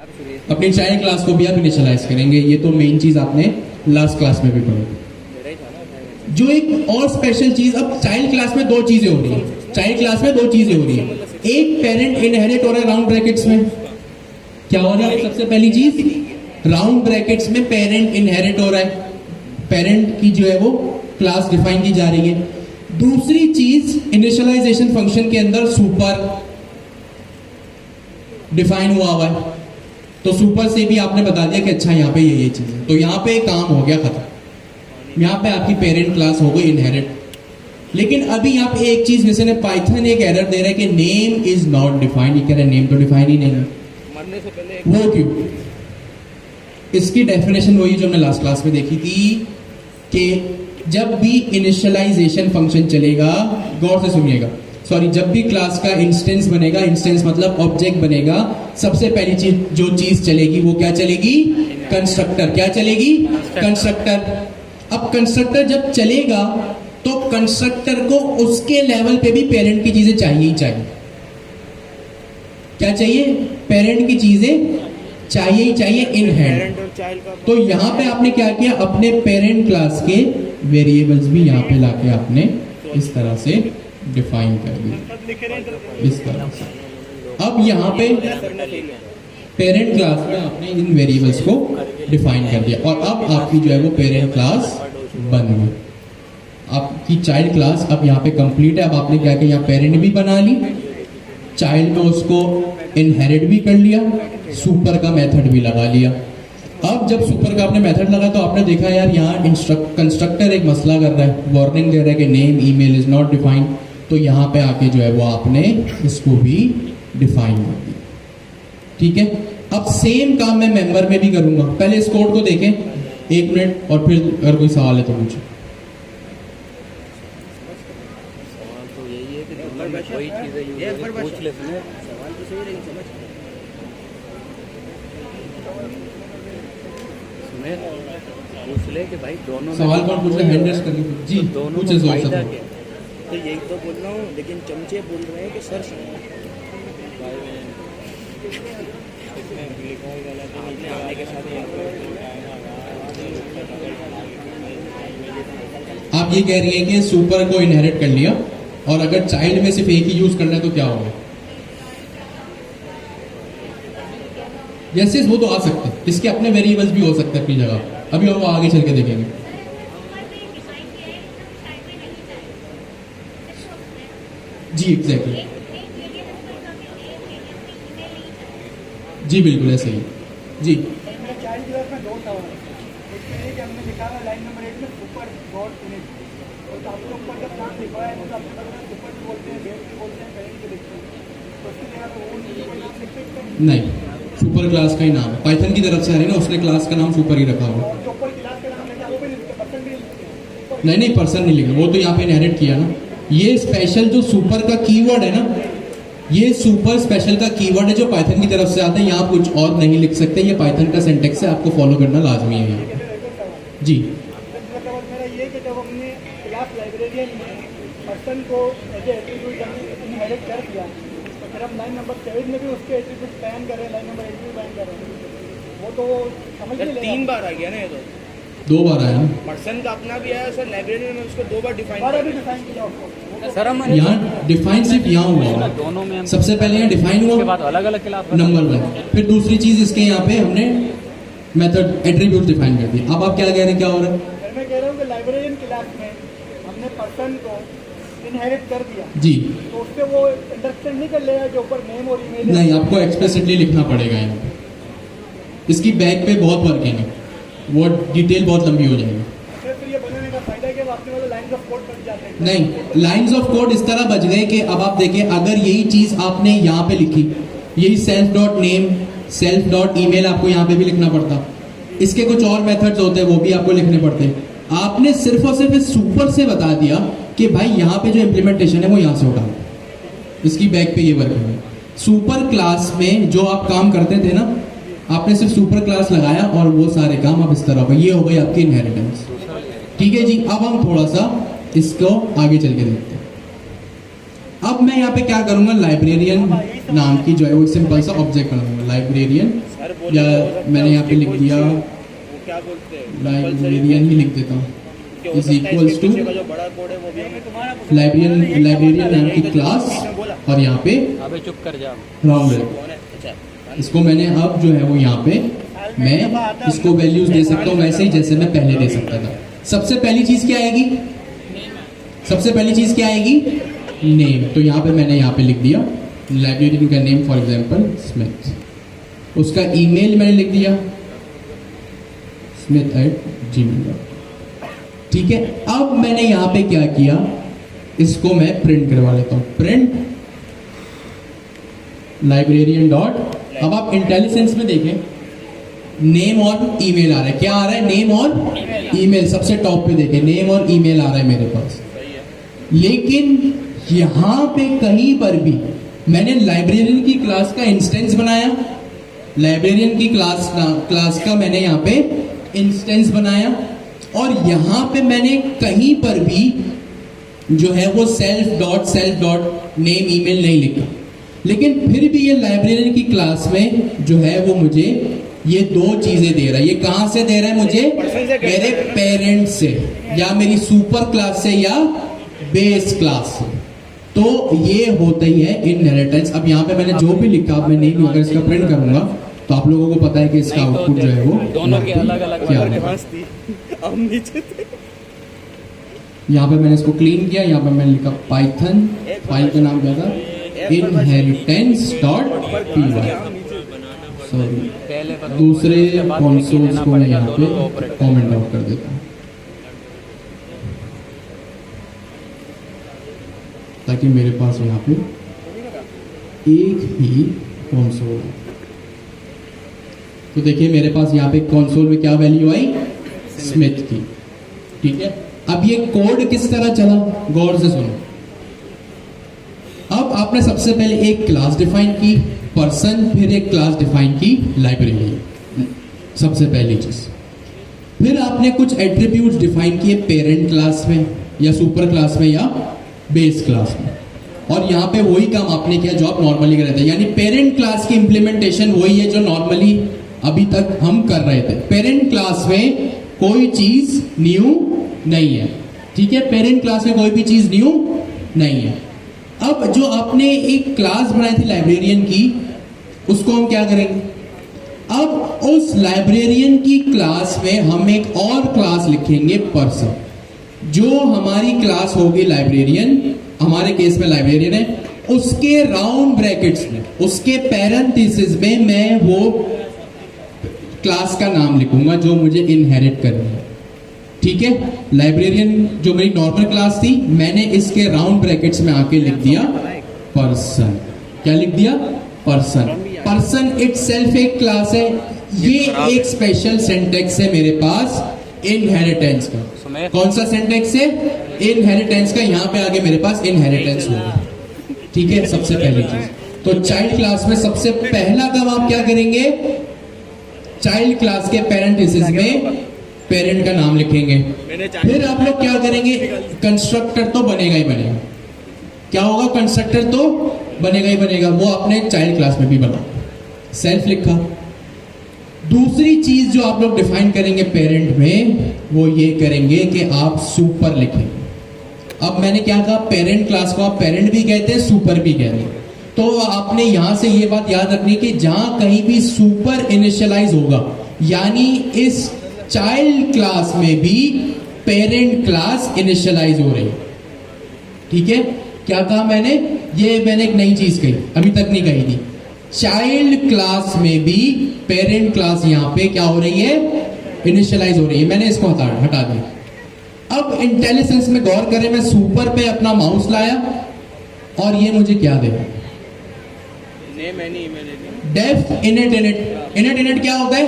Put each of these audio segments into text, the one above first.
अपनी child class को भी आप इनिशियलाइज करेंगे। ये तो मेन चीज आपने लास्ट क्लास में भी पढ़ी। जो एक और स्पेशल चीज, अब चाइल्ड क्लास में दो चीजें हो रही है, चाइल्ड क्लास में दो चीजें हो रही है। एक पेरेंट इनहेरिट हो रहा है राउंड ब्रैकेट्स में, क्या हो रहा है? सबसे पहली चीज राउंड ब्रैकेट्स में पेरेंट इनहेरिट हो रहा है, पेरेंट की जो है वो क्लास डिफाइन की जा रही है। दूसरी चीज इनिशियलाइजेशन फंक्शन के अंदर सुपर डिफाइन हुआ है, तो सुपर से भी आपने बता दिया कि अच्छा यहाँ पे ये चीज है, तो यहाँ पे काम हो गया खत्म। यहाँ पे आपकी पेरेंट क्लास हो गई इनहेरिट। लेकिन अभी यहाँ पे एक चीज मिसिंग है, पाइथन एक एरर दे रहा है कि नेम इज नॉट डिफाइंड। ये कह रहा है नेम तो डिफाइन ही नहीं है, मरने से पहले। वो क्यों? इसकी डेफिनेशन वही जो हमने लास्ट क्लास में देखी थी कि जब भी इनिशियलाइजेशन फंक्शन चलेगा, गौर से सुनिएगा, सॉरी, जब भी क्लास का इंस्टेंस बनेगा, इंस्टेंस मतलब ऑब्जेक्ट बनेगा, सबसे पहली चीज जो चीज चलेगी वो क्या चलेगी? कंस्ट्रक्टर। क्या चलेगी? कंस्ट्रक्टर। अब कंस्ट्रक्टर जब चलेगा तो कंस्ट्रक्टर को उसके लेवल पे भी पेरेंट की चीजें चाहिए ही चाहिए। क्या चाहिए? पेरेंट की चीजें चाहिए ही चाहिए इन हैंड। तो यहां पे आपने क्या किया? अपने पेरेंट क्लास के वेरिएबल्स भी यहां पे लाके आपने इस तरह से डिफाइन कर दिया, इस तरह से। अब यहाँ पे पेरेंट क्लास में आपने इन वेरिएबल्स को डिफाइन कर दिया और अब आपकी जो है वो पेरेंट क्लास बन गई। आपकी चाइल्ड क्लास अब यहाँ पे कंप्लीट है। अब आपने क्या किया? यहाँ पेरेंट भी बना ली, चाइल्ड में उसको इनहेरिट भी कर लिया, सुपर का मेथड भी लगा लिया। अब जब सुपर का आपने मेथड लगा तो आपने देखा यार यहाँ कंस्ट्रक्टर एक मसला कर रहा है, वार्निंग दे रहा है कि name email is not defined. तो यहाँ पे आके जो है वो आपने इसको भी डिफाइन कर दिया। ठीक है, अब सेम काम मैं मेंबर में भी करूंगा। पहले इस कोड को देखें 1 मिनट और फिर अगर कोई सवाल है तो पूछो। पूछ ले कि भाई दोनों सवाल कौन पूछ रहे? हैंड रेस करके जी, पूछे सवाल सब। तो यही तो बोल रहा हूँ, लेकिन चमचे बोल रहे हैं कि सर आने के साथ आप ये कह रही है कि सुपर को इनहेरिट कर लिया और अगर चाइल्ड में सिर्फ एक ही यूज करना है तो क्या होगा? यस, वो तो आ सकते हैं, इसके अपने वेरिएबल्स भी हो सकते हैं अपनी जगह। अभी हम वो आगे चल के देखेंगे। जी एग्जैक्टली, जी बिल्कुल ऐसे ही जी। चाइल्ड क्लास में 2 था, एक हमने लिखा है लाइन नंबर 1 में सुपर डॉट इनिट, और आपके ऊपर जब नाम लिखा है तो आपको पता है सुपर भी बोलते हैं, बेस भी बोलते हैं, पेरेंट भी लिखते हैं, तो उसकी जगह पे वो नाम लिख सकते हैं? नहीं, सुपर क्लास का ही नाम पाइथन की तरफ से आ रही है ना, उसने क्लास का नाम सुपर ही रखा हुआ। जो ऊपर क्लास का नाम लिखा है वो भी लिखते हैं, पर्सन भी लिखते हैं? नहीं, पर्सन नहीं लिखा, वो तो यहाँ पे इनहेरिट किया ना। ये स्पेशल जो सुपर का कीवर्ड है ना, ये सुपर स्पेशल का कीवर्ड है जो पाइथन की तरफ से आता है। यहाँ कुछ और नहीं लिख सकते, ये पाइथन का सिंटेक्स है, आपको फॉलो करना लाजमी है यहाँ पे। जी मेरा ये कि जब हमने क्लास लाइब्रेरियन में पर्सन को एज ए एट्रीब्यूट इनहेरिट कर दिया, तो फिर हम लाइन नंबर 7 में भी उसके एट्रीब्यूट बैन कर रहे हैं, लाइन नंबर 8 में बैन कर रहे हैं। वो तो समझ नहीं लेगा। 3 बार आ गया ना, ये तो 2 बार आया ना। पर्सन का अपना भी आया सर, लाइब्रेरी में उसको 2 बार डिफाइन दोबारा भी डिफाइन किया उसको सर। हम यहाँ डिफाइन सिर्फ यहाँ हुआ, दोनों में सबसे पहले यहाँ डिफाइन हुआ, बाद अलग अलग क्लास नंबर 1। फिर दूसरी चीज इसके यहाँ पे हमने मेथड एट्रीब्यूट डिफाइन कर दिया। अब आप क्या कह रहे हैं, क्या हो रहा है? मैं कह रहा हूँ कि लाइब्रेरियन क्लास में हमने पर्सन को इनहेरिट कर दिया जी, तो उससे वो अंडरस्टैंड नहीं कर लेगा जो ऊपर नेम और ईमेल नहीं, आपको एक्सप्लिसिटली लिखना पड़ेगा यहाँ पे। इसकी बैक पे बहुत वर्किंग है, वो डिटेल बहुत लंबी हो जाएगी। फिर ये बनाने का फायदा है कि आपने वाले लाइंस ऑफ कोड बन जाते हैं। नहीं, लाइंस ऑफ कोड इस तरह बच गए कि अब आप देखिए, अगर यही चीज आपने यहाँ पे लिखी, यही self dot name, self dot email आपको यहाँ पे भी लिखना पड़ता। इसके कुछ और मेथड्स होते हैं, वो भी आपको लिखने पड़ते हैं। आपने सिर्फ और सिर्फ इस सुपर से बता दिया कि भाई यहाँ पे जो इम्प्लीमेंटेशन है वो यहाँ से उठा, इसकी बैक पे ये वर्क है। सुपर क्लास में जो आप काम करते थे ना, आपने सिर्फ सुपर क्लास लगाया और वो सारे काम अब इस तरह हो गए। ये हो गई आपकी इनहेरिटेंस। ठीक है जी, अब हम थोड़ा सा इसको आगे चल के देखते हैं। अब मैं यहाँ पे क्या करूंगा, लाइब्रेरियन नाम की जो है वो सिंपल सा ऑब्जेक्ट बनाऊंगा, लाइब्रेरियन अरे बोले या तो हो सकता है मैंने यहाँ पे उसके लिख कोई दिया चीज़- वो क्या बोलते हैं लाइब्रेरियन ही लिख देता हूँ कि हो इज सकता है इक्वल्स इसके टू पीछे का जो बड़ा कोड है वो भी हमें लाइब्रेरियन नाम की क्लास और यहाँ पे अबे चुप कर जा। राउंड है। कौन है अच्छा इसको मैंने अब जो है वो यहाँ पे मैं इसको वैल्यूज दे सकता हूँ वैसे ही जैसे मैं पहले दे सकता था। सबसे पहली चीज क्या आएगी? सबसे पहली चीज क्या आएगी? नेम। तो यहाँ पे मैंने यहाँ पे लिख दिया लाइब्रेरियन का नेम, फॉर एग्जांपल स्मिथ। उसका ईमेल मैंने लिख दिया smith@gmail.com। ठीक है, अब मैंने यहाँ पे क्या किया, इसको मैं प्रिंट करवा लेता हूँ। प्रिंट लाइब्रेरियन डॉट, अब आप इंटेलिजेंस में देखें नेम और ईमेल आ रहा है। क्या आ रहा है? नेम और ईमेल। सबसे टॉप पे देखें नेम और ईमेल आ रहा है मेरे पास। लेकिन यहां पे कहीं पर भी मैंने लाइब्रेरियन की क्लास का इंस्टेंस बनाया, लाइब्रेरियन की क्लास का मैंने यहाँ पे इंस्टेंस बनाया, और यहां पे मैंने कहीं पर भी जो है वो सेल्फ डॉट नेम ईमेल नहीं लिखा। लेकिन फिर भी ये लाइब्रेरियन की क्लास में जो है वो मुझे ये दो चीजें दे रहा है। ये कहां से दे रहा है मुझे? मेरे पेरेंट से, या मेरी सुपर क्लास से, या बेस क्लास से। तो ये होता ही है इनहेरिटेंस। अब यहाँ पे मैंने जो भी लिखा, मैं नहीं, अगर इसका प्रिंट करूंगा तो आप लोगों को पता है कि इसका आउटपुट जो है वो दोनों के अलग-अलग क्या ऊपर है। घास थी हम नीचे थे यहाँ पे मैंने इसको क्लीन किया। यहाँ पे मैंने लिखा पाइथन, फाइल का नाम क्या था? inheritance.py। सॉरी, पहले पर दूसरे कॉन्सोल्स को मैं यहाँ पे कमेंट आउट कर देता हूँ ताकि मेरे पास यहाँ पे एक ही कॉन्सोल है। तो देखिए मेरे पास यहाँ पे कॉन्सोल में क्या वैल्यू आई? स्मिथ की। ठीक है, अब ये कोड किस तरह चला, गौर से सुनो। अब आपने सबसे पहले एक क्लास डिफाइन की पर्सन, फिर एक क्लास डिफाइन की लाइब्रेरी, सबसे पहली चीज। फिर आपने कुछ एट्रीब्यूट्स डिफाइन किए पेरेंट क्लास में, या सुपर क्लास में, या बेस क्लास में। और यहाँ पे वही काम आपने किया जो आप नॉर्मली कर रहे थे, यानी पेरेंट क्लास की इंप्लीमेंटेशन वही है जो नॉर्मली अभी तक हम कर रहे थे। पेरेंट क्लास में कोई चीज न्यू नहीं है। ठीक है, पेरेंट क्लास में कोई भी चीज न्यू नहीं है। अब जो आपने एक क्लास बनाई थी लाइब्रेरियन की, उसको हम क्या करेंगे? अब उस लाइब्रेरियन की क्लास में हम एक और क्लास लिखेंगे पर्सन। जो हमारी क्लास होगी लाइब्रेरियन, हमारे केस में लाइब्रेरियन है, उसके राउंड ब्रैकेट्स में, उसके पैरेंथेसिस में मैं वो क्लास का नाम लिखूंगा जो मुझे इनहेरिट करनी है। ठीक है, लाइब्रेरियन जो मेरी नॉर्मल क्लास थी, मैंने इसके राउंड ब्रैकेट्स में आके लिख दिया पर्सन। क्या लिख दिया? पर्सन। पर्सन इटसेल्फ एक क्लास है। ये एक स्पेशल सिंटैक्स है मेरे पास इनहेरिटेंस का। कौन सा सिंटैक्स है? इनहेरिटेंस का। यहाँ पे आगे मेरे पास इनहेरिटेंस होगा। ठीक है, सबसे पहली चीज। तो चाइल्ड क्लास में सबसे पहला काम आप क्या करेंगे? चाइल्ड क्लास के पेरेंथेसिस में पेरेंट का नाम लिखेंगे। फिर आप लोग क्या करेंगे? कंस्ट्रक्टर तो बनेगा ही बनेगा। क्या होगा? कंस्ट्रक्टर तो बनेगा ही बनेगा। वो आपने चाइल्ड क्लास में भी बना, सेल्फ लिखा। दूसरी चीज जो आप लोग डिफाइन करेंगे पेरेंट में, वो ये करेंगे कि आप सुपर लिखेंगे। अब मैंने क्या कहा? पेरेंट क्लास को आप पेरेंट भी कहते हैं, सुपर भी कहते हैं। तो आपने यहां से ये बात याद रखनी कि जहां कहीं भी सुपर इनिशियलाइज होगा, यानी इस चाइल्ड क्लास में भी पेरेंट क्लास इनिशियलाइज हो रही है। ठीक है, क्या कहा मैंने? ये मैंने एक नई चीज कही, अभी तक नहीं कही थी। चाइल्ड क्लास में भी पेरेंट क्लास यहां पे क्या हो रही है? इनिशियलाइज हो रही है। मैंने इसको हटा दिया। अब इंटेलिजेंस में गौर करें, मैं सुपर पे अपना माउस लाया और ये मुझे क्या देगा? Def init init. Init init क्या होता है?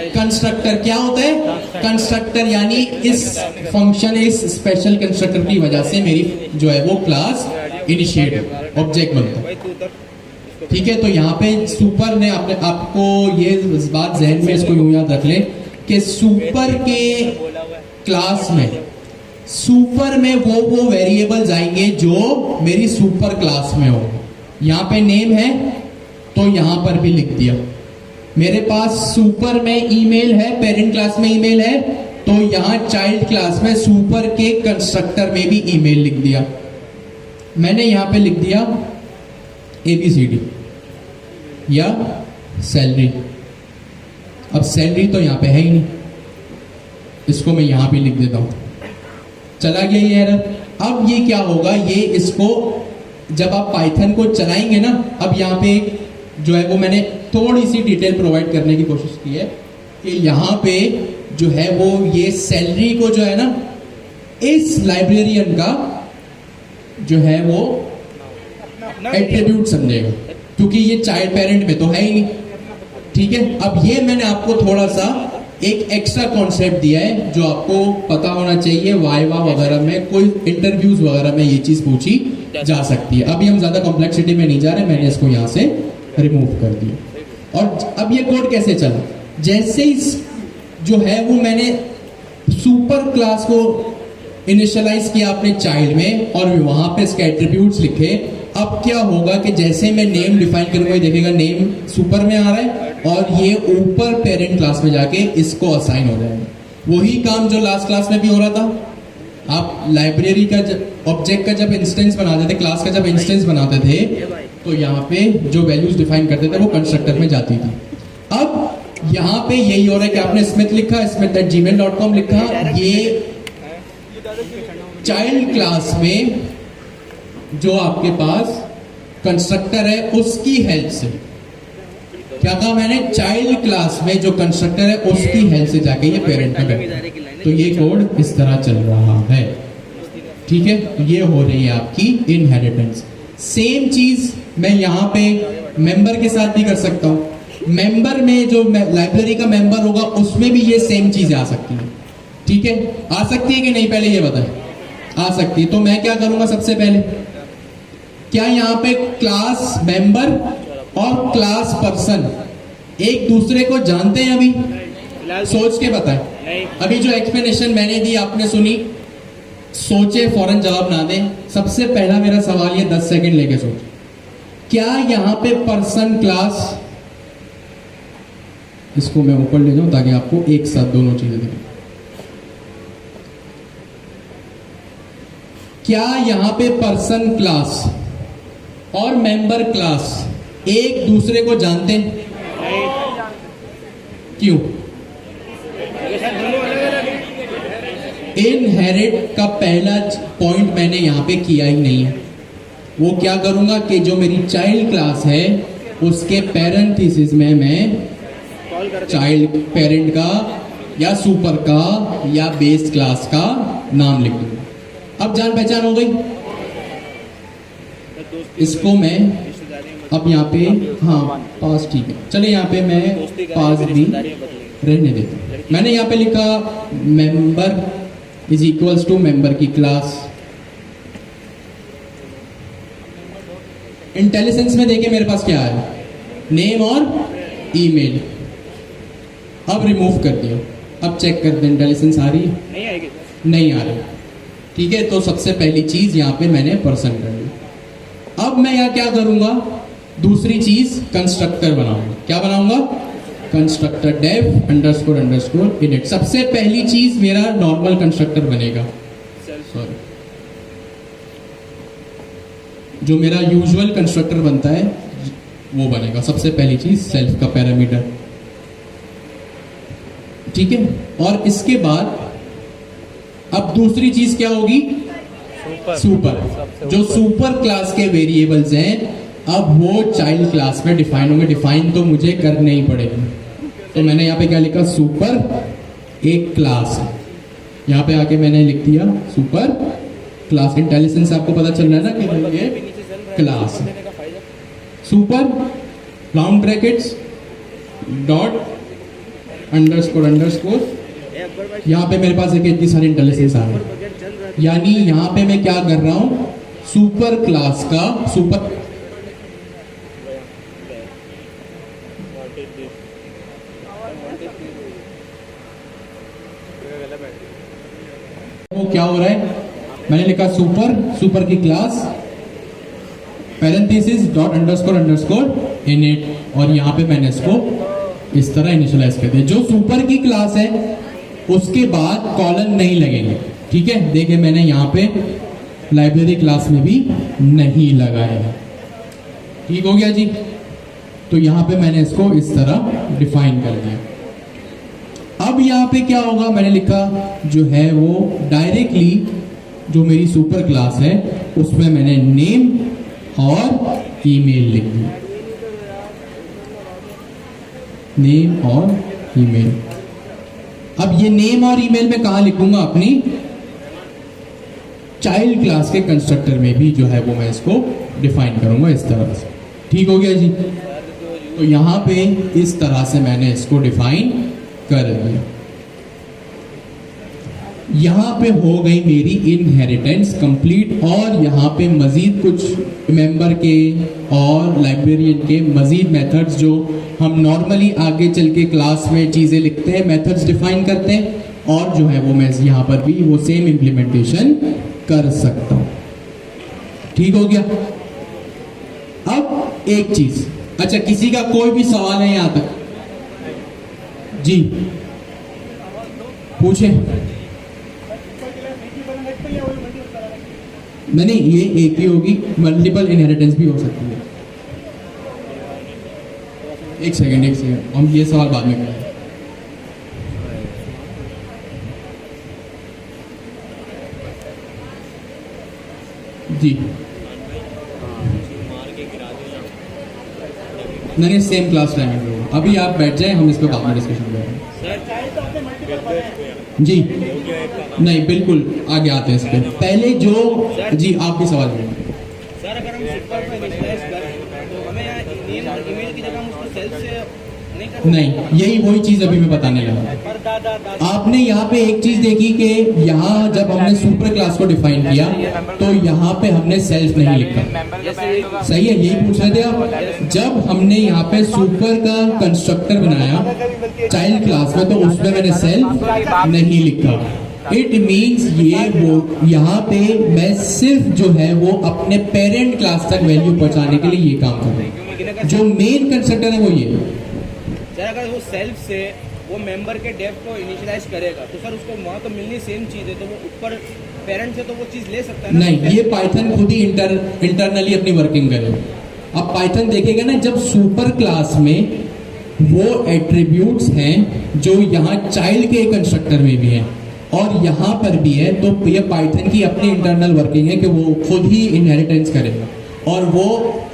कंस्ट्रक्टर। क्या होता है? कंस्ट्रक्टर। यानी इस फंक्शन, इस स्पेशल कंस्ट्रक्टर की वजह से मेरी जो है वो क्लास इनिशिएट ऑब्जेक्ट बनता है। ठीक है, तो यहाँ पे सुपर ने आपको ये बात जहन में इसको यूं याद रख ले कि सुपर के क्लास में, सुपर में वो वेरिएबल्स आएंगे जो मेरी सुपर क्लास में हो। यहाँ पे नेम है तो यहां पर भी लिख दिया। मेरे पास सुपर में ईमेल है, पेरेंट क्लास में ईमेल है, तो यहां चाइल्ड क्लास में सुपर के कंस्ट्रक्टर में भी ईमेल लिख दिया। मैंने यहां पे लिख दिया ABCD या सैलरी। अब सैलरी तो यहां पे है ही नहीं, इसको मैं यहां पे लिख देता हूं, चला गया ये एरर। अब ये क्या होगा, ये इसको जब आप पाइथन को चलाएंगे ना, अब यहाँ पे जो है वो मैंने थोड़ी सी डिटेल प्रोवाइड करने की कोशिश की है कि यहाँ पे जो है वो ये सैलरी को जो है ना इस लाइब्रेरियन का जो है वो एट्रीब्यूट समझेगा, क्योंकि ये चाइल्ड पेरेंट में तो है ही नहीं। ठीक है, अब ये मैंने आपको थोड़ा सा एक एक्स्ट्रा कॉन्सेप्ट दिया है जो आपको पता होना चाहिए। वाइवा वगैरह में, कोई इंटरव्यूज वगैरह में ये चीज पूछी जा सकती है। अभी हम ज्यादा कॉम्प्लेक्सिटी में नहीं जा रहे, मैंने इसको यहाँ से रिमूव कर दिया। और अब ये कोड कैसे चला, जैसे ही जो है वो मैंने सुपर क्लास को इनिशियलाइज किया अपने चाइल्ड में और वहां पे इसके एट्रीब्यूट्स लिखे। अब क्या होगा कि जैसे मैं नेम डिफाइन करूंगा, ये देखेगा नेम सुपर में आ रहा है और ये ऊपर पेरेंट क्लास में जाके इसको असाइन हो जाएगा। वही काम जो लास्ट क्लास में भी हो रहा था। आप लाइब्रेरी का ऑब्जेक्ट का जब इंस्टेंस बनाते थे, क्लास का जब इंस्टेंस बनाते थे, तो यहाँ पे जो वैल्यूज डिफाइन करते थे वो कंस्ट्रक्टर में जाती थी। अब यहाँ पे यही हो रहा है कि आपने स्मिथ लिखा, smith@gmail.com लिखा, ये चाइल्ड क्लास में जो आपके पास कंस्ट्रक्टर है उसकी हेल्प से, क्या कहा मैंने, चाइल्ड क्लास में जो कंस्ट्रक्टर है उसकी हेल्प से जाके ये पेरेंट में बैठा। तो ये कोड इस तरह चल रहा है। ठीक है, ये हो रही है आपकी इनहेरिटेंस। सेम चीज मैं यहाँ पे मेंबर के साथ भी कर सकता हूँ। मेंबर में जो लाइब्रेरी का मेंबर होगा उसमें भी ये सेम चीज आ सकती है। ठीक है, आ सकती है कि नहीं, पहले ये बताएं। आ सकती है, तो मैं क्या करूंगा, सबसे पहले क्या यहाँ पे क्लास मेंबर और क्लास पर्सन एक दूसरे को जानते हैं? अभी सोच के बताएं। अभी जो एक्सप्लेनेशन मैंने दी आपने सुनी, सोचे, फौरन जवाब ना दें। सबसे पहला मेरा सवाल ये 10 सेकंड लेके सोच, क्या यहाँ पे पर्सन क्लास, इसको मैं ऊपर ले जाऊं ताकि आपको एक साथ दोनों चीजें दिखें। क्या यहाँ पे पर्सन क्लास और मेंबर क्लास एक दूसरे को जानते हैं? क्यों? इनहेरिट का पहला पॉइंट मैंने यहां पे किया ही नहीं है। वो क्या करूंगा कि जो मेरी चाइल्ड क्लास है उसके पैरेंथेसिस में मैं चाइल्ड पेरेंट का या सुपर का या बेस क्लास का नाम लिख दूंगा। अब जान पहचान हो गई। इसको मैं अब यहाँ पे, हाँ पास, ठीक है, चलिए यहाँ पे मैं पास भी रहने देता हूँ। मैंने यहाँ पे लिखा member is equals to member की क्लास। इंटेलिजेंस में देखिए मेरे पास क्या है, नेम और ईमेल। अब रिमूव कर दिया। अब चेक कर दे इंटेलिजेंस आ रही है, नहीं आएगी, नहीं आ रही। ठीक है, तो सबसे पहली चीज यहाँ पे मैंने पर्सन कर ली। अब मैं यहाँ क्या करूंगा, दूसरी चीज कंस्ट्रक्टर बनाऊंगा। क्या बनाऊंगा? Constructor def underscore underscore init. सबसे पहली चीज मेरा नॉर्मल कंस्ट्रक्टर बनेगा, सॉरी, जो मेरा यूजुअल कंस्ट्रक्टर बनता है वो बनेगा। सबसे पहली चीज सेल्फ का पैरामीटर। ठीक है, और इसके बाद अब दूसरी चीज क्या होगी, सुपर। जो सुपर क्लास के वेरिएबल्स हैं अब वो चाइल्ड क्लास में डिफाइन होंगे। डिफाइन तो मुझे करने ही पड़ेगी। तो मैंने यहाँ पे क्या लिखा, सुपर एक क्लास है। यहाँ पे आके मैंने लिख दिया सुपर क्लास। इंटेलिजेंस आपको पता चल रहा है ना कि ये क्लास है। Super round brackets dot underscore underscore. यहाँ पे मेरे पास एक इतनी सारी इंटेलिजेंस आ गई, यानी यहाँ पे मैं क्या कर रहा हूँ, सुपर क्लास का सुपर वो क्या हो रहा है, मैंने लिखा सुपर की class parenthesis dot underscore underscore init, और यहाँ पे मैंने इसको इस तरह इनिशियलाइज करते हैं। जो सुपर की क्लास है उसके बाद कॉलन नहीं लगेंगे, ठीक है। देखिए मैंने यहाँ पे लाइब्रेरी क्लास में भी नहीं लगाया है, ठीक हो गया जी। तो यहाँ पे मैंने इसको इस तरह डिफाइन कर दिया। अब यहाँ पे क्या होगा, मैंने लिखा जो है वो डायरेक्टली जो मेरी सुपर क्लास है उसमें मैंने नेम और ईमेल लिख दिया, नेम और ईमेल। अब ये नेम और ईमेल में कहाँ लिखूंगा, अपनी चाइल्ड क्लास के कंस्ट्रक्टर में भी जो है वो मैं इसको डिफाइन करूंगा इस तरह से, ठीक हो गया जी। तो यहाँ पे इस तरह से मैंने इसको डिफाइन कर दिया। यहाँ पे हो गई मेरी इनहेरिटेंस कंप्लीट, और यहाँ पे मजीद कुछ मेंबर के और लाइब्रेरियन के मजीद मेथड्स जो हम नॉर्मली आगे चल के क्लास में चीज़ें लिखते हैं, मेथड्स डिफाइन करते हैं, और जो है वो मैं यहाँ पर भी वो सेम इम्प्लीमेंटेशन कर सकता हूँ, ठीक हो गया। अब एक चीज, अच्छा किसी का कोई भी सवाल है यहाँ तक? जी पूछे। नहीं ये एक ही होगी, मल्टीपल इनहेरिटेंस भी हो सकती है। एक सेकंड हम ये सवाल बाद में करेंगे। जी नहीं सेम क्लास टाइमिंग में, अभी आप बैठ जाएं, हम इस पर बाद में डिस्कशन करेंगे। जी नहीं बिल्कुल आगे आते हैं इस पे, पहले जो जी आप भी सवाल करेंगे। सर अगर हम सुपर पे इनिशियलाइज करें तो हमें यहाँ नेम और ईमेल की जगह हम उसको सेल्फ से नहीं कर, नहीं यही वही चीज अभी मैं बताने लगा। आपने यहाँ पे एक चीज देखी कि यहाँ जब हमने सुपर क्लास को डिफाइन किया तो यहाँ पे हमने सेल्फ नहीं लिखा, सही है, यही पूछ रहे थे आप। जब हमने यहाँ पे सुपर का कंस्ट्रक्टर बनाया चाइल्ड क्लास में तो उसमें मैंने सेल्फ नहीं लिखा। इट मीन्स ये वो यहाँ पे मैं सिर्फ जो है वो अपने पेरेंट क्लास तक वैल्यू पहुँचाने के लिए ये काम कर रहा हूँ। जो मेन कंस्ट्रक्टर है वो ये, सर अगर वो सेल्फ से वो मेंबर के डेफ को इनिशियलाइज करेगा तो सर उसको वहाँ तो मिलनी सेम चीज़ है, तो वो ऊपर पेरेंट से तो वो चीज़ ले सकता है ना? नहीं, ये पाइथन खुद ही इंटरनली अपनी वर्किंग करेगा। अब पाइथन देखेगा ना जब सुपर क्लास में वो एट्रीब्यूट्स हैं जो यहाँ चाइल्ड के कंस्ट्रक्टर में भी हैं और यहाँ पर भी है, तो ये पाइथन की अपनी इंटरनल वर्किंग है कि वो खुद ही इनहेरिटेंस करेगा। और वो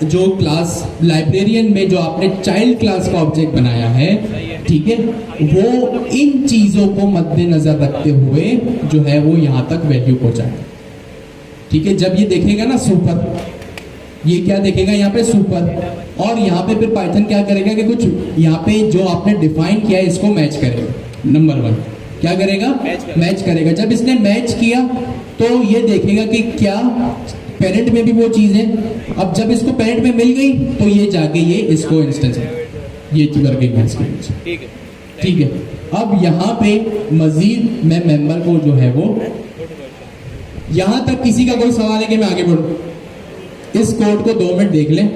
जो क्लास लाइब्रेरियन में जो आपने चाइल्ड क्लास का ऑब्जेक्ट बनाया है, ठीक है, वो इन चीज़ों को मद्देनजर रखते हुए जो है वो यहाँ तक वैल्यू पहुँचाएगा, ठीक है। जब ये देखेगा ना सुपर, ये क्या देखेगा यहाँ पे सुपर, और यहाँ पे फिर पाइथन क्या करेगा कि कुछ यहाँ पे जो आपने डिफाइन किया है इसको मैच करेगा। नंबर वन क्या करेगा, मैच करेगा। जब इसने मैच किया तो ये देखेगा कि क्या पेरेंट में भी वो चीज़ है। अब जब इसको पेरेंट में मिल गई तो ये जाके ये इसको इंस्टेंस है, ये वर्किंग है इसके बीच, ठीक है, ठीक है। अब यहाँ पे मजीद मैं मेंबर को जो है वो, यहाँ तक किसी का कोई सवाल है कि मैं आगे बढ़ूँ? इस कोड को 2 मिनट देख लें,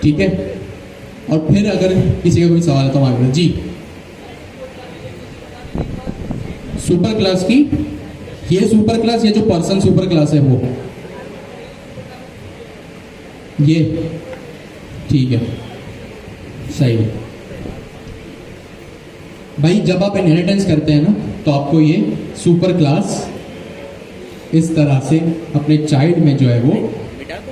ठीक है, और फिर अगर किसी का कोई सवाल है तो आगे। जी सुपर क्लास की, ये सुपर क्लास, ये जो पर्सन सुपर क्लास है वो ये, ठीक है, सही है भाई। जब आप इनहेरिटेंस करते हैं ना तो आपको ये सुपर क्लास इस तरह से अपने चाइल्ड में जो है वो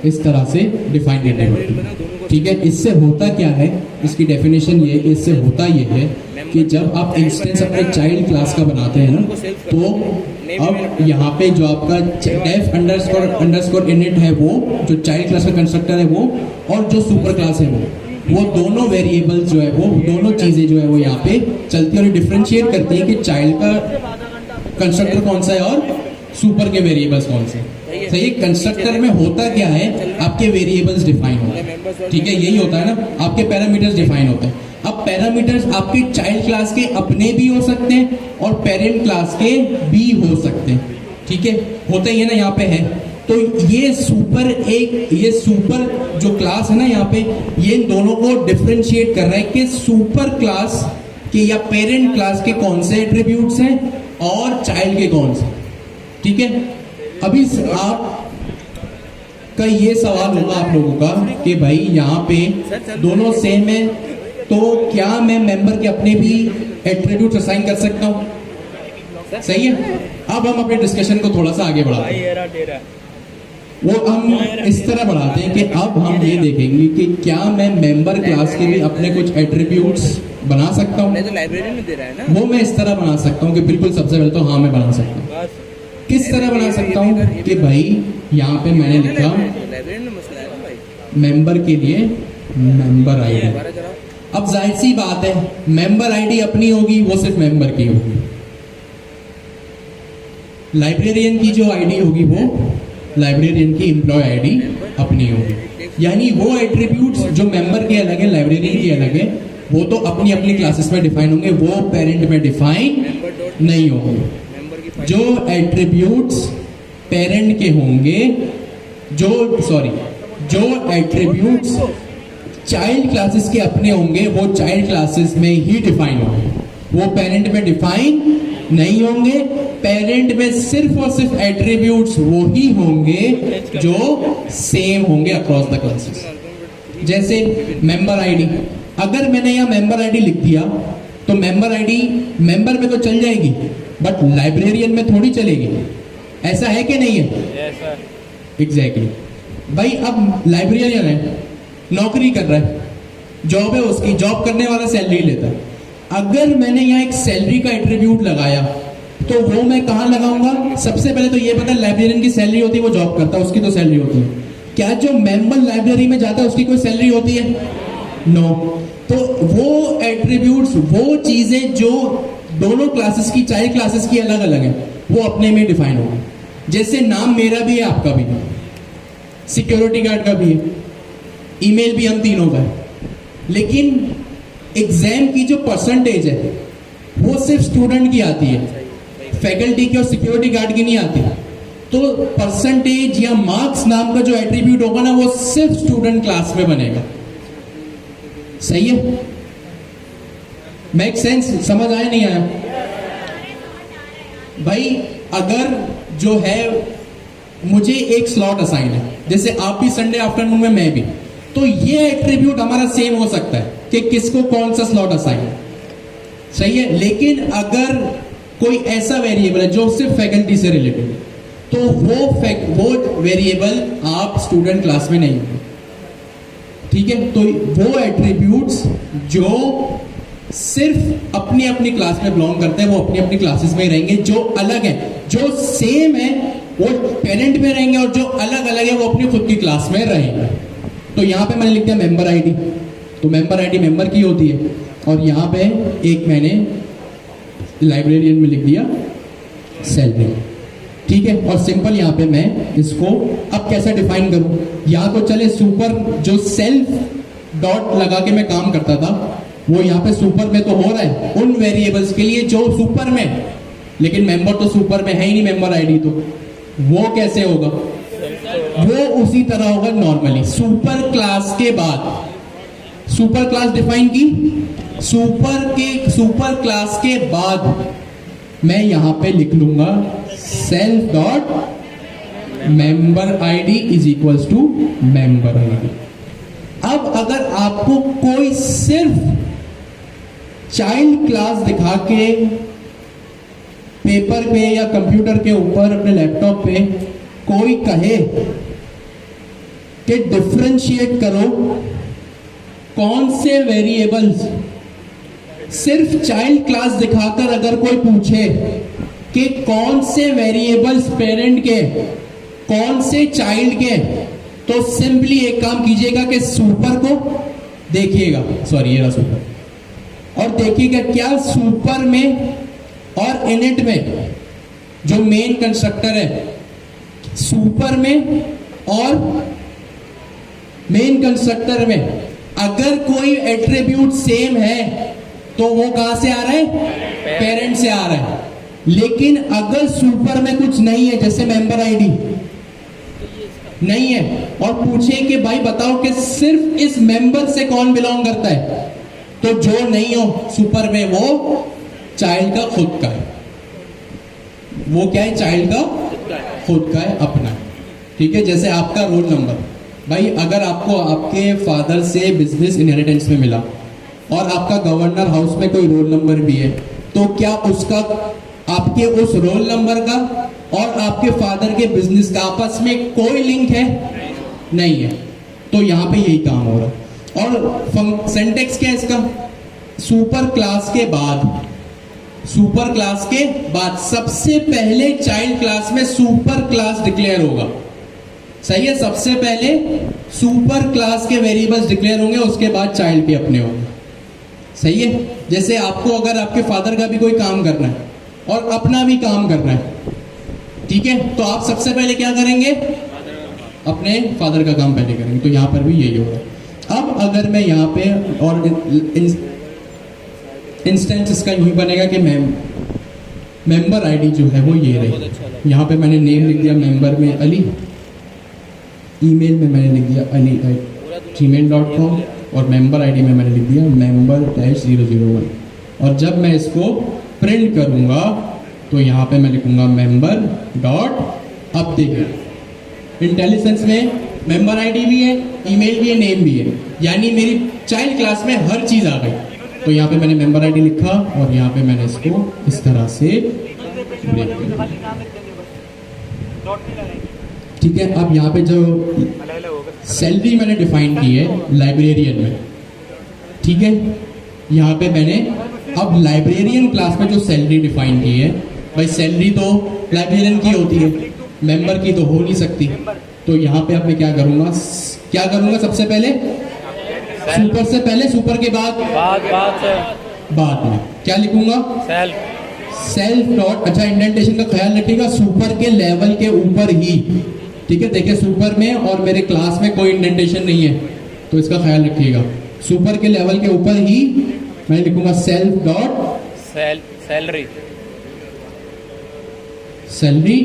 इस तरह से डिफाइन करनी पड़ती है, ठीक है। इससे होता क्या है, इसकी डेफिनेशन ये, इससे होता ये है कि जब आप इंस्टेंस अपने चाइल्ड क्लास का बनाते हैं ना तो अब यहाँ पे जो आपका डेफ अंडरस्कोर इनिट है वो जो चाइल्ड क्लास का कंस्ट्रक्टर है वो, और जो सुपर क्लास है वो दोनों वेरिएबल्स जो है वो दोनों चीज़ें जो है वो यहाँ पे चलती है और डिफ्रेंशिएट करती है कि चाइल्ड का कंस्ट्रक्टर कौन सा है और सुपर के वेरिएबल्स कौन से। सही है। कंस्ट्रक्टर में होता क्या है, आपके वेरिएबल्स डिफाइन होते हैं, ठीक है, यही होता है ना, आपके पैरामीटर्स डिफाइन होते हैं। अब पैरामीटर्स आपके चाइल्ड क्लास के अपने भी हो सकते हैं और पेरेंट क्लास के भी हो सकते हैं, ठीक है, होता ही है ना, यहाँ पे है। तो ये सुपर जो क्लास है ना यहाँ पे, ये इन दोनों को डिफरेंशिएट कर रहा है कि सुपर क्लास कि या पेरेंट क्लास के कौन से एट्रीब्यूट्स हैं और चाइल्ड के कौन से। ठीक है, अभी आप का ये सवाल होगा आप लोगों का कि भाई यहाँ पे दोनों सेम है, तो क्या मैं मेंबर के अपने भी एट्रीब्यूट्स असाइन कर सकता हूँ? सही है। अब हम अपने डिस्कशन को थोड़ा सा आगे बढ़ाते हैं, वो हम इस तरह बढ़ाते हैं कि अब हम ये देखेंगे कि क्या मैं मेंबर क्लास के भी अपने कुछ एट्रीब्यूट्स बना सकता हूँ। तो लाइब्रेरी में दे रहा है ना, वो मैं इस तरह बना सकता हूँ कि बिल्कुल सबसे पहले तो हाँ मैं बना सकता हूँ। किस तरह बना सकता हूँ कि भाई यहाँ पे मैंने लिखा लाइब्रेरी में मसला है ना भाई, मेंबर के लिए मेंबर आईडी। दोबारा जरा। अब जाहिर सी बात है मेंबर आईडी अपनी होगी, वो सिर्फ मेंबर की होगी। लाइब्रेरियन की जो आईडी होगी वो लाइब्रेरियन की एम्प्लॉय आईडी अपनी होगी। यानी वो एट्रीब्यूट्स जो मेंबर के अलग है, लाइब्रेरियन के अलग है, वो तो अपनी अपनी क्लासेस में डिफाइन होंगे, वो पेरेंट में डिफाइन नहीं होंगे। मेंबर की फाइल जो एट्रीब्यूट्स पेरेंट के होंगे, जो एट्रीब्यूट्स चाइल्ड क्लासेस के अपने होंगे, वो चाइल्ड क्लासेस में ही डिफाइन होंगे, वो पेरेंट में डिफाइन नहीं होंगे। पेरेंट में सिर्फ और सिर्फ एट्रीब्यूट्स वो ही होंगे जो सेम होंगे अक्रॉस द क्लासेस। जैसे मेंबर आईडी, अगर मैंने यहाँ मेंबर आईडी लिख दिया तो मेंबर आईडी मेंबर में तो चल जाएगी, बट लाइब्रेरियन में थोड़ी चलेगी। ऐसा है कि नहीं है? Yes sir. एग्जैक्टली। भाई अब लाइब्रेरियन है, नौकरी कर रहा है, जॉब है उसकी, जॉब करने वाला सैलरी लेता है। अगर मैंने यहाँ एक सैलरी का एट्रीब्यूट लगाया तो वो मैं कहाँ लगाऊंगा? सबसे पहले तो ये पता है लाइब्रेरियन की सैलरी होती है, वो जॉब करता है, उसकी तो सैलरी होती है। क्या जो मेंबर लाइब्रेरी में जाता है उसकी कोई सैलरी होती है? नो। तो वो एट्रीब्यूट्स, वो चीजें जो दोनों क्लासेस की, चाइल्ड क्लासेस की अलग अलग है, वो अपने में डिफाइन होगी। जैसे नाम मेरा भी है, आपका भी है, सिक्योरिटी गार्ड का भी है, ईमेल भी हम तीनों का है, लेकिन एग्जाम की जो परसेंटेज है वो सिर्फ स्टूडेंट की आती है, फैकल्टी की और सिक्योरिटी गार्ड की नहीं आती। तो परसेंटेज या मार्क्स नाम का जो एट्रीब्यूट होगा ना, वो सिर्फ स्टूडेंट क्लास में बनेगा। सही है? Make sense? समझ आया नहीं आया? भाई अगर जो है मुझे एक स्लॉट असाइन है, जैसे आप भी संडे आफ्टरनून में, मैं भी, तो ये एट्रीब्यूट हमारा सेम हो सकता है कि किसको कौन सा स्लॉट असाइन है। सही है? लेकिन अगर कोई ऐसा वेरिएबल है जो सिर्फ फैकल्टी से रिलेटेड है, तो वो वेरिएबल आप स्टूडेंट क्लास में नहीं होंगे। ठीक है? तो वो एट्रीब्यूट्स जो सिर्फ अपनी अपनी क्लास में बिलोंग करते हैं, वो अपनी अपनी क्लासेस में ही रहेंगे। जो अलग है, जो सेम है, वो पेरेंट में रहेंगे, और जो अलग अलग है वो अपनी खुद की क्लास में रहेंगे। तो यहाँ पे मैंने लिख दिया मेंबर आईडी, तो मेंबर आईडी मेंबर की होती है, और यहाँ पे एक मैंने लाइब्रेरियन में लिख दिया सैलरी। ठीक है? और सिंपल यहाँ पे मैं इसको अब कैसे डिफाइन करूं? या तो चले सुपर, जो सेल्फ डॉट लगा के मैं काम करता था, वो यहाँ पे सुपर में तो हो रहा है उन वेरिएबल्स के लिए जो सुपर में, लेकिन मेंबर तो सुपर में है ही नहीं मेंबर आईडी, तो वो कैसे होगा? वो उसी तरह होगा नॉर्मली। सुपर क्लास के बाद, सुपर क्लास डिफाइन की, सुपर क्लास के बाद मैं यहां पे लिख लूंगा self dot member ID is equals to member ID. अब अगर आपको कोई सिर्फ चाइल्ड क्लास दिखा के पेपर पे या कंप्यूटर के ऊपर अपने लैपटॉप पे कोई कहे कि डिफरेंशिएट करो कौन से वेरिएबल्स, सिर्फ चाइल्ड क्लास दिखाकर अगर कोई पूछे कि कौन से वेरिएबल्स पेरेंट के, कौन से चाइल्ड के, तो सिंपली एक काम कीजिएगा कि सुपर को देखिएगा, सॉरी ये रहा सुपर, और देखिएगा क्या सुपर में और इनिट में जो मेन कंस्ट्रक्टर है, सुपर में और मेन कंस्ट्रक्टर में अगर कोई एट्रीब्यूट सेम है तो वो कहां से आ रहा है? पेरेंट से आ रहा है। लेकिन अगर सुपर में कुछ नहीं है, जैसे मेंबर आईडी नहीं है, और पूछे कि भाई बताओ कि सिर्फ इस मेंबर से कौन बिलोंग करता है, तो जो नहीं हो सुपर में वो चाइल्ड का खुद का है, वो क्या है, चाइल्ड का खुद का है, अपना है। ठीक है, जैसे आपका रोल नंबर, भाई अगर आपको आपके फादर से बिजनेस इनहेरिटेंस में मिला और आपका गवर्नर हाउस में कोई रोल नंबर भी है, तो क्या उसका आपके उस रोल नंबर का और आपके फादर के बिजनेस का आपस में कोई लिंक है? नहीं है। तो यहाँ पे यही काम हो रहा है। और सिंटेक्स क्या है इसका? सुपर क्लास के बाद, सुपर क्लास के बाद सबसे पहले चाइल्ड क्लास में सुपर क्लास डिक्लेयर होगा। सही है, सबसे पहले सुपर क्लास के वेरिएबल्स डिक्लेयर होंगे, उसके बाद चाइल्ड के अपने होंगे। सही है, जैसे आपको अगर आपके फादर का भी कोई काम करना है और अपना भी काम करना है, ठीक है, तो आप सबसे पहले क्या करेंगे? अपने फादर का काम पहले करेंगे। तो यहाँ पर भी यही होगा। अब अगर मैं यहाँ पे और इंस्टेंस इसका यूं ही बनेगा कि मेंबर आईडी जो है वो ये रही। यहाँ पे मैंने नेम लिख दिया मेंबर में अली, ईमेल में मैंने लिख दिया ali@gmail.com और मेंबर आईडी में मैंने लिख दिया member-001। और जब मैं इसको प्रिंट करूंगा तो यहाँ पे मैं लिखूंगा member डॉट अपडेट। इंटेलिजेंस में मेंबर आईडी भी है, ईमेल भी है, नेम भी है, यानी मेरी चाइल्ड क्लास में हर चीज आ गई। तो यहाँ पे मैंने मेंबर आईडी लिखा और यहाँ पे मैंने इसको इस तरह से ब्रेक कर दिया। ठीक है, अब यहाँ पे जो सैलरी मैंने डिफाइन की है लाइब्रेरियन में, ठीक है, यहाँ पे मैंने अब लाइब्रेरियन क्लास में जो सैलरी डिफाइन की है, भाई सैलरी तो लाइब्रेरियन की होती है, मेंबर की तो हो नहीं सकती। तो यहाँ पे अब मैं क्या करूँगा सबसे पहले सुपर से पहले, सुपर के बाद बाद में क्या लिखूंगा? सेल्फ डॉट, अच्छा इंडेंटेशन का ख्याल रखिएगा, सुपर के लेवल के ऊपर ही। ठीक है, देखिए सुपर में और मेरे क्लास में कोई इंडेंटेशन नहीं है, तो इसका ख्याल रखिएगा। सुपर के लेवल के ऊपर ही मैं लिखूंगा self dot salary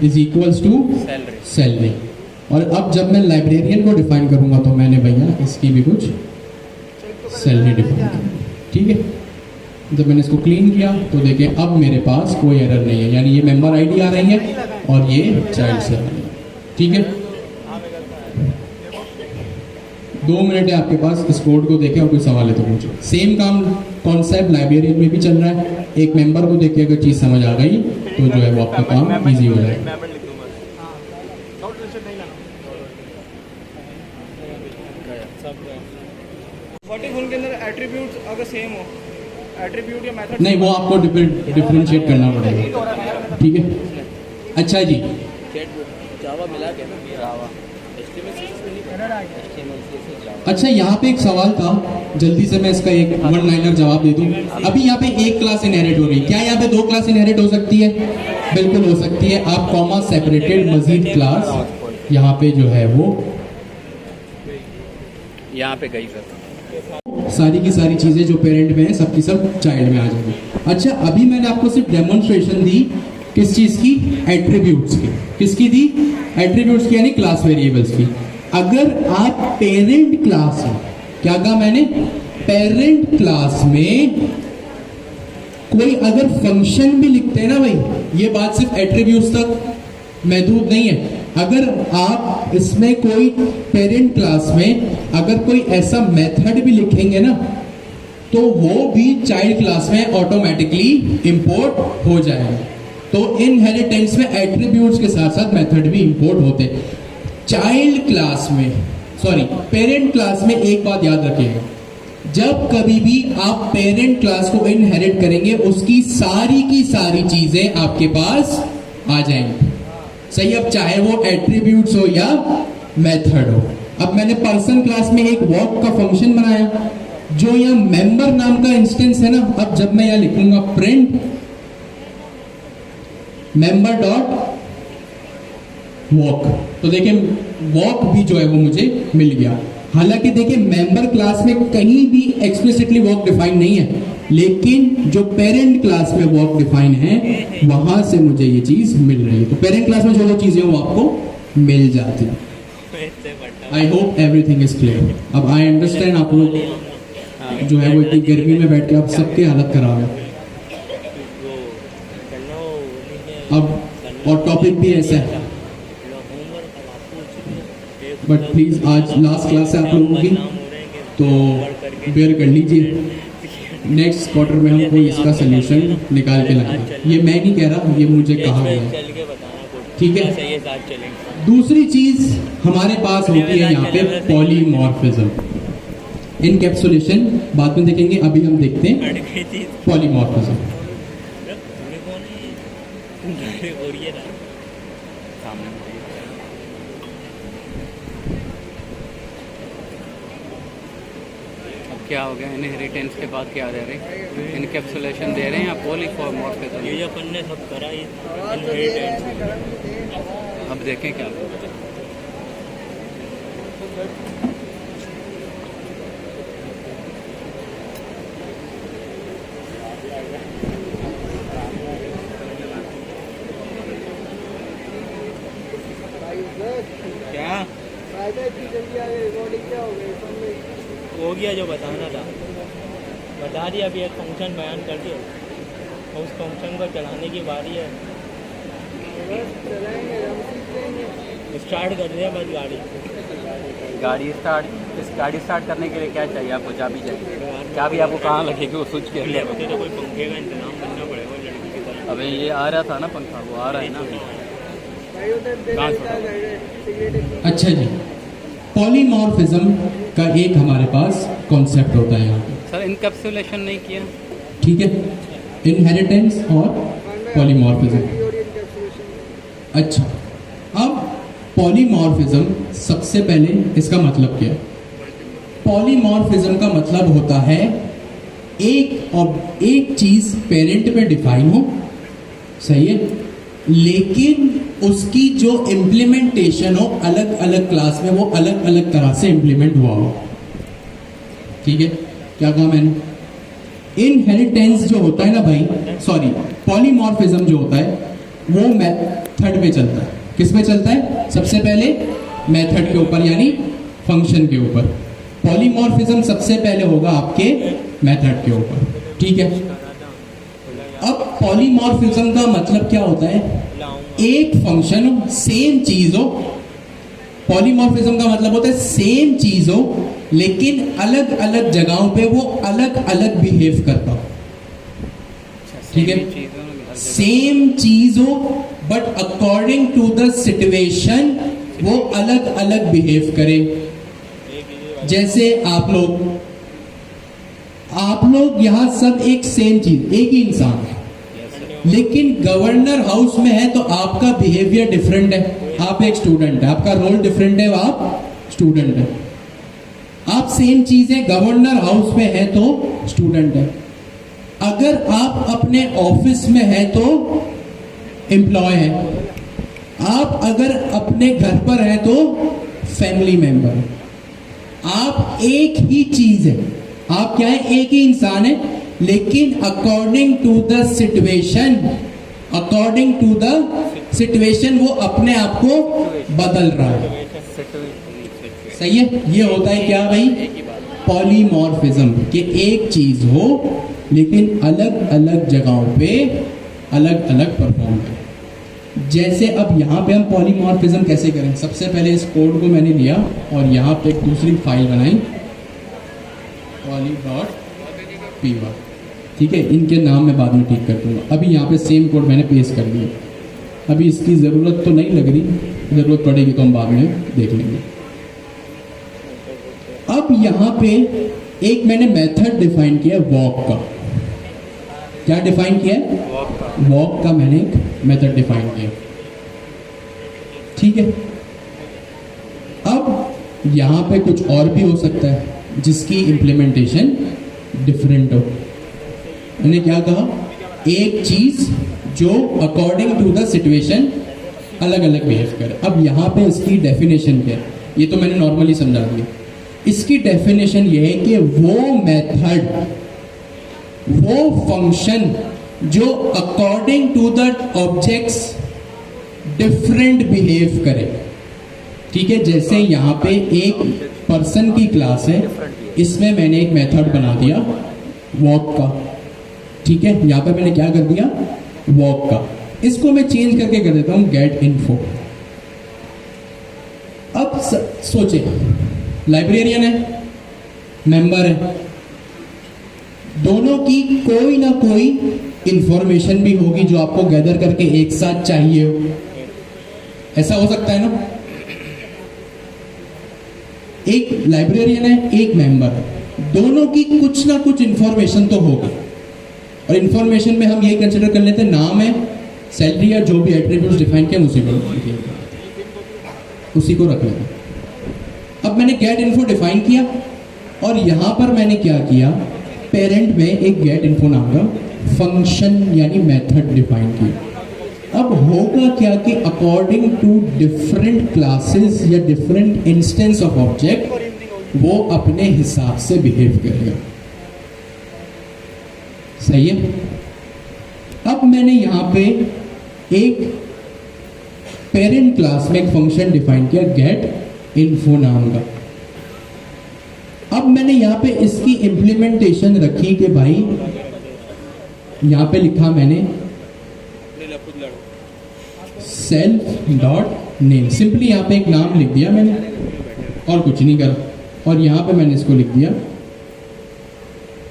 is equals to salary. और अब जब मैं लाइब्रेरियन को डिफाइन करूंगा तो मैंने भैया इसकी भी कुछ सैलरी डिफाइन की। ठीक है, जब मैंने इसको क्लीन किया तो देखिए अब मेरे पास कोई एरर नहीं है, यानी ये मेंबर आईडी आ रही है और ये चाइल्ड से आ रही है। ठीक है, 2 मिनट है आपके पास, इस कोड को देखें और कोई सवाल है तो पूछो। सेम काम कॉन्सेप्ट लाइब्रेरियन में भी चल रहा है। एक मेंबर को देख के अगर चीज समझ आ गई तो जो है वो आपका काम ईजी हो जाएगा। के अंदर एट्रीब्यूट्स अगर सेम हो, एट्रीब्यूट या मेथड नहीं, वो आपको डिफरेंशिएट करना पड़ेगा। ठीक है, अच्छा जी, जावा मिला के अच्छा यहाँ पे एक सवाल था, जल्दी से मैं इसका एक वन लाइनर जवाब दे दूं। अभी यहाँ पे एक क्लास इनहेरिट हो रही, क्या यहाँ पे 2 क्लास इनहेरिट हो सकती है? बिल्कुल हो सकती है। आप कॉमा सेपरेटेड मजीद क्लास यहाँ पे जो है वो यहाँ पे गई सर, सारी की सारी चीजें जो पेरेंट में है सबकी सब चाइल्ड में आ जाएगी। अच्छा, अभी मैंने आपको सिर्फ डेमोन्स्ट्रेशन दी किस चीज की? एट्रीब्यूट्स की। किसकी दी? एट्रीब्यूट्स की, यानी क्लास वेरिएबल्स की। अगर आप पेरेंट क्लास में, क्या कहा मैंने? पेरेंट क्लास में कोई अगर फंक्शन भी लिखते हैं ना भाई, ये बात सिर्फ एट्रीब्यूट्स तक महदूद नहीं है। अगर आप इसमें कोई पेरेंट क्लास में अगर कोई ऐसा मेथड भी लिखेंगे ना, तो वो भी चाइल्ड क्लास में ऑटोमेटिकली इंपोर्ट हो जाएगा। तो इनहेरिटेंस में एट्रीब्यूट्स के साथ साथ मेथड भी इंपोर्ट होते हैं। चाइल्ड क्लास में, सॉरी पेरेंट क्लास में एक बात याद रखिएगा, जब कभी भी आप पेरेंट क्लास को इनहेरिट करेंगे उसकी सारी की सारी चीजें आपके पास आ जाएंगी। सही, अब चाहे वो एट्रीब्यूट्स हो या मेथड हो। अब मैंने पर्सन क्लास में एक वॉक का फंक्शन बनाया, जो यहाँ मेंबर नाम का इंस्टेंस है ना। अब जब मैं यहाँ लिखूंगा प्रिंट मेंबर डॉट वॉक, तो देखिए वॉक भी जो है वो मुझे मिल गया। हालांकि देखिए मेंबर क्लास में कहीं भी एक्सप्लिसिटली वॉक डिफाइन नहीं है, लेकिन जो पेरेंट क्लास में वॉक डिफाइन है वहां से मुझे ये चीज मिल रही है। तो पेरेंट क्लास में जो चीजें वो आपको मिल जाती है। I hope everything is clear. अब आई अंडरस्टैंड आप लोग जो है वो इतनी गर्मी में बैठ के आप सबकी हालत खराब है। अब और टॉपिक भी ऐसा है, बट प्लीज आज लास्ट क्लास है आप लोगों की, तो बेयर कर लीजिए। नेक्स्ट क्वार्टर में हम कोई इसका सोल्यूशन निकाल के लाएंगे। ये मैं नहीं कह रहा, ये मुझे कहा गया है, ठीक है। दूसरी चीज हमारे पास होती है यहाँ पे पॉलीमॉर्फिज्म। इनकैप्सुलेशन बाद में देखेंगे, अभी हम देखते हैं पॉलीमॉर्फिज्म। क्या हो गया, इनहेरिटेंस के बाद क्या दे रहे हैं? इनकैप्सुलेशन दे रहे हैं या पॉलीमॉर्फिज्म? ये जो अपन ने सब करा ये इनहेरिटेंस। अब देखें क्या क्या हो गया जो बताना था, बता दिया। अभी एक फंक्शन बयान कर दिया, और उस फंक्शन को चलाने की बारी है। स्टार्ट कर दिया बस गाड़ी। गाड़ी स्टार्ट करने के लिए क्या चाहिए आपको? चाबी चाहिए। चाबी आपको कहाँ लगेगी? वो स्विच के लिए तो कोई पंखे का इंतजाम करना पड़ेगा लड़की की तरह। अबे ये आ रहा था ना पंखा, वो आ रहा है ना। अच्छा जी, पॉलीमॉर्फिज्म का एक हमारे पास कॉन्सेप्ट होता है यहाँ पे, सर इनकैप्सुलेशन नहीं किया, ठीक है। इनहेरिटेंस और पॉलीमॉर्फिज्म। अच्छा, अब पॉलीमॉर्फिज्म सबसे पहले इसका मतलब क्या है? पॉलीमॉर्फिज्म का मतलब होता है एक चीज पेरेंट में डिफाइन हो, सही है, लेकिन उसकी जो इम्प्लीमेंटेशन हो अलग अलग क्लास में, वो अलग अलग तरह से इम्प्लीमेंट हुआ हो, ठीक है। क्या कहा मैंने? इनहेरिटेंस जो होता है ना भाई, सॉरी, पॉलीमॉर्फिज्म जो होता है वो मेथड पे चलता है। किस पे चलता है? सबसे पहले मेथड के ऊपर, यानी फंक्शन के ऊपर। पॉलीमॉर्फिज्म सबसे पहले होगा आपके मेथड के ऊपर, ठीक है। अब पॉलीमॉर्फिज्म का मतलब क्या होता है? एक फंक्शन हो, सेम चीज हो। पॉलीमॉर्फिज्म का मतलब होता है सेम चीज हो, लेकिन अलग अलग जगहों पे वो अलग अलग बिहेव करता हो, ठीक है। सेम चीज हो but according to the situation वो अलग अलग बिहेव करे। जैसे आप लोग यहाँ सब एक सेम चीज, एक ही इंसान है, लेकिन गवर्नर हाउस में है तो आपका बिहेवियर डिफरेंट है। आप एक स्टूडेंट है, आपका रोल डिफरेंट है, आप स्टूडेंट है। आप सेम चीज है, गवर्नर हाउस में है तो स्टूडेंट है। अगर आप अपने ऑफिस में है तो एम्प्लॉय है। आप अगर अपने घर पर है तो फैमिली मेंबर है। आप एक ही चीज है, आप क्या है? एक ही इंसान है, लेकिन अकॉर्डिंग टू द सिचुएशन वो अपने आप को बदल रहा है, सही है। ये होता है क्या भाई? पॉलीमॉर्फिज्म, कि एक चीज हो लेकिन अलग अलग जगहों पे अलग अलग परफॉर्म करे। जैसे अब यहाँ पे हम पॉलीमॉर्फिज्म कैसे करें? सबसे पहले इस कोड को मैंने लिया और यहाँ पे एक दूसरी फाइल बनाई, poly.py, ठीक है। इनके नाम मैं बाद में ठीक कर दूंगा। अभी यहाँ पे सेम कोड मैंने पेस्ट कर दिया। अभी इसकी ज़रूरत तो नहीं लग रही, ज़रूरत पड़ेगी तो हम बाद में देख लेंगे। अब यहाँ पे एक मैंने मेथड डिफाइन किया वॉक का। क्या डिफाइन किया है? वॉक का मैंने एक मेथड डिफाइन किया, ठीक है। अब यहाँ पे कुछ और भी हो सकता है जिसकी इम्प्लीमेंटेशन डिफरेंट हो। मैंने क्या कहा? एक चीज जो अकॉर्डिंग टू द सिचुएशन अलग अलग बिहेव करे। अब यहाँ पे इसकी डेफिनेशन क्या है? ये तो मैंने नॉर्मली समझा दिया। इसकी डेफिनेशन ये है कि वो मेथड, वो फंक्शन जो according to the objects different behave करे, ठीक है, जैसे यहाँ पे एक पर्सन की क्लास है, इसमें मैंने एक मेथड बना दिया वॉक का। ठीक है, यहाँ पे मैंने क्या कर दिया, वॉक का। इसको मैं चेंज करके कर देता हूँ गेट इन्फो। अब सोचे, लाइब्रेरियन है, मेंबर है, दोनों की कोई ना कोई इंफॉर्मेशन भी होगी जो आपको गैदर करके एक साथ चाहिए हो। ऐसा हो सकता है ना? एक लाइब्रेरियन है, एक मेंबर है, दोनों की कुछ ना कुछ इंफॉर्मेशन तो होगी। और इंफॉर्मेशन में हम ये कंसिडर कर लेते हैं, नाम है, सैलरी या जो भी एट्रीब्यूट्स डिफाइन किया उसी को रख लेते। अब मैंने गेट इन्फो डिफाइन किया और यहां पर मैंने क्या किया, पेरेंट में एक गेट इन्फो नाम का फंक्शन यानी मेथड डिफाइन किया। अब होगा क्या कि अकॉर्डिंग टू डिफरेंट क्लासेस या डिफरेंट इंस्टेंस ऑफ ऑब्जेक्ट वो अपने हिसाब से बिहेव करेगा। सही है? अब मैंने यहां पे एक पेरेंट क्लास में एक फंक्शन डिफाइन किया गेट इन्फो नाम का। अब मैंने यहां पे इसकी इंप्लीमेंटेशन रखी कि भाई यहां पे लिखा मैंने सेल्फ डॉट नेम, सिंपली यहां पे एक नाम लिख दिया मैंने और कुछ नहीं करा, और यहां पे मैंने इसको लिख दिया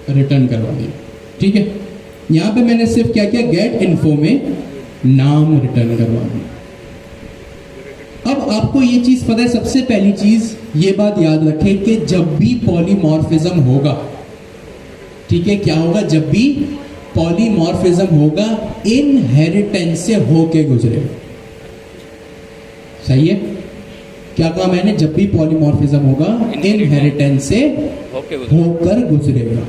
रिटर्न करवा दिया। ठीक है, यहां पे मैंने सिर्फ क्या किया, गेट इन्फो में नाम रिटर्न करवा दिया। अब आपको ये चीज पता है, सबसे पहली चीज ये बात याद रखें कि जब भी पॉलीमॉर्फिज्म होगा, ठीक है, क्या होगा, जब भी पॉलीमॉर्फिज्म होगा इनहेरिटेंस से होके गुजरेगा। सही है? क्या कहा मैंने, जब भी पॉलीमॉर्फिज्म होगा इनहेरिटेंस से होकर गुजरेगा।